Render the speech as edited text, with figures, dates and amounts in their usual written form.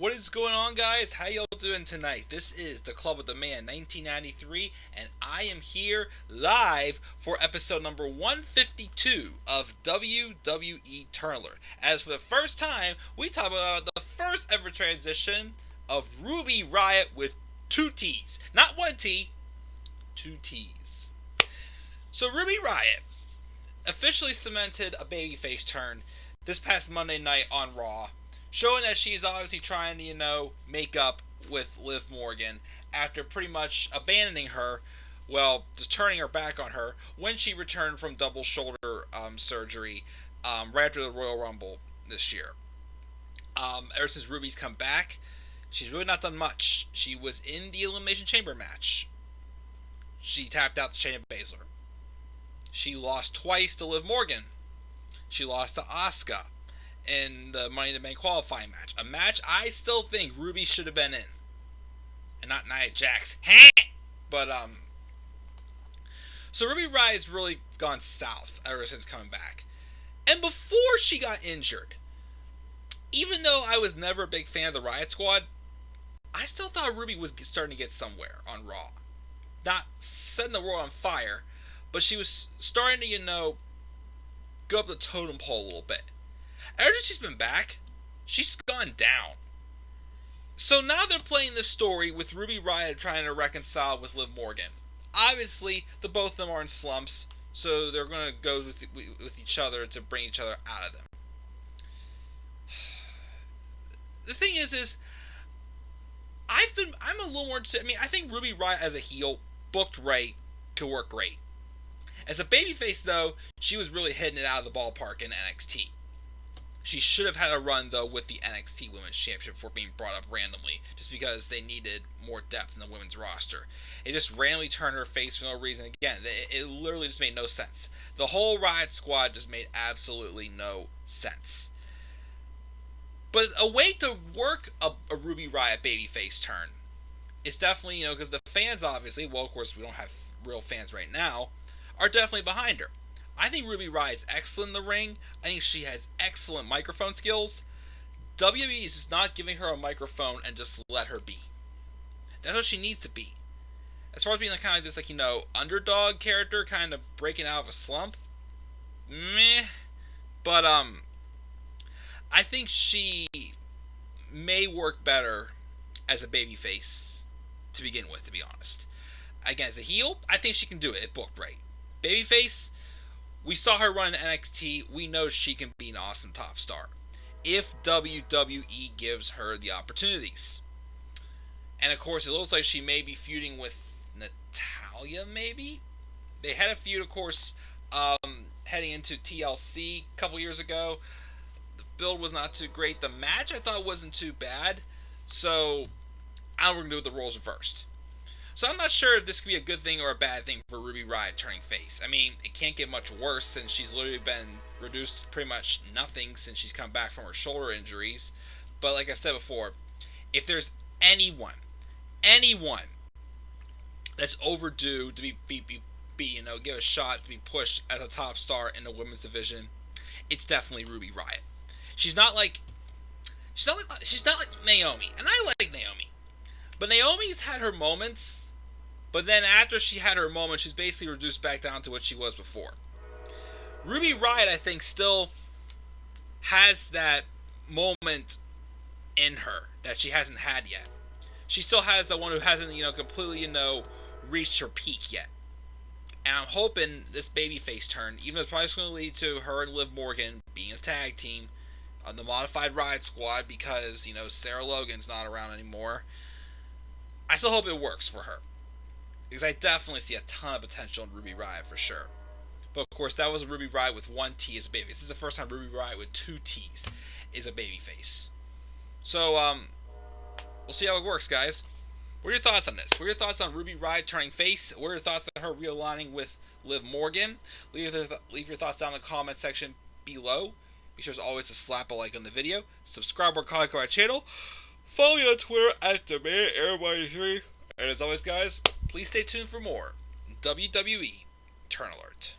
What is going on, guys? How y'all doing tonight? This is the Club with the Man 1993, and I am here live for episode number 152 of WWE Turner. As for the first time, we talk about the first ever transition of Ruby Riott with two T's. Not one T, two T's. So Ruby Riott officially cemented a babyface turn this past Monday night on Raw, showing that she's obviously trying to, make up with Liv Morgan after pretty much abandoning her, well, just turning her back on her when she returned from double shoulder surgery right after the Royal Rumble this year. Ever since Ruby's come back, she's really not done much. She was in the Elimination Chamber match. She tapped out to Shayna Baszler. She lost twice to Liv Morgan. She lost to Asuka in the Money in the Bank qualifying match. A match I still think Ruby should have been in. And not Nia Jax. But, so Ruby Riott's really gone south ever since coming back. And before she got injured, even though I was never a big fan of the Riott Squad, I still thought Ruby was starting to get somewhere on Raw. Not setting the world on fire, but she was starting to, go up the totem pole a little bit. Ever since she's been back, she's gone down. So now they're playing this story with Ruby Riott trying to reconcile with Liv Morgan. Obviously, the both of them are in slumps, so they're going to go with each other to bring each other out of them. The thing is I'm a little more interested. I think Ruby Riott as a heel, booked right, could work great. As a babyface, though, she was really hitting it out of the ballpark in NXT. She should have had a run, though, with the NXT Women's Championship before being brought up randomly, just because they needed more depth in the women's roster. It just randomly turned her face for no reason. Again, it literally just made no sense. The whole Riott Squad just made absolutely no sense. But a way to work a Ruby Riott babyface turn is definitely, because the fans, obviously, well, of course, we don't have real fans right now, are definitely behind her. I think Ruby Riott's excellent in the ring. I think she has excellent microphone skills. WWE is just not giving her a microphone and just let her be. That's what she needs to be. As far as being kind of this, underdog character, kind of breaking out of a slump, meh. But, I think she may work better as a babyface to begin with, to be honest. Again, as a heel, I think she can do it. It booked right. Babyface, we saw her run in NXT. We know she can be an awesome top star if WWE gives her the opportunities. And of course, it looks like she may be feuding with Natalya, maybe? They had a feud, of course, heading into TLC a couple years ago. The build was not too great. The match I thought wasn't too bad. So, I don't know what we're going to do with the roles reversed. So I'm not sure if this could be a good thing or a bad thing for Ruby Riott turning face. It can't get much worse since she's literally been reduced to pretty much nothing since she's come back from her shoulder injuries. But like I said before, if there's anyone that's overdue to be give a shot to be pushed as a top star in the women's division, it's definitely Ruby Riott. She's not like Naomi, and I like Naomi. But Naomi's had her moments, but then after she had her moment, she's basically reduced back down to what she was before. Ruby Riott, I think, still has that moment in her that she hasn't had yet. She still has the one who hasn't, completely, reached her peak yet. And I'm hoping this babyface turn, even though it's probably going to lead to her and Liv Morgan being a tag team on the modified Riott Squad because, Sarah Logan's not around anymore. I still hope it works for her. Because I definitely see a ton of potential in Ruby Riott for sure. But of course, that was Ruby Riott with one T as a babyface. This is the first time Ruby Riott with two T's is a babyface. So, we'll see how it works, guys. What are your thoughts on this? What are your thoughts on Ruby Riott turning face? What are your thoughts on her realigning with Liv Morgan? Leave your thoughts down in the comment section below. Be sure as always to slap a like on the video. Subscribe or comment to our channel. Follow me on Twitter at DemandAirBody3. And as always, guys, please stay tuned for more WWE Turn Alert.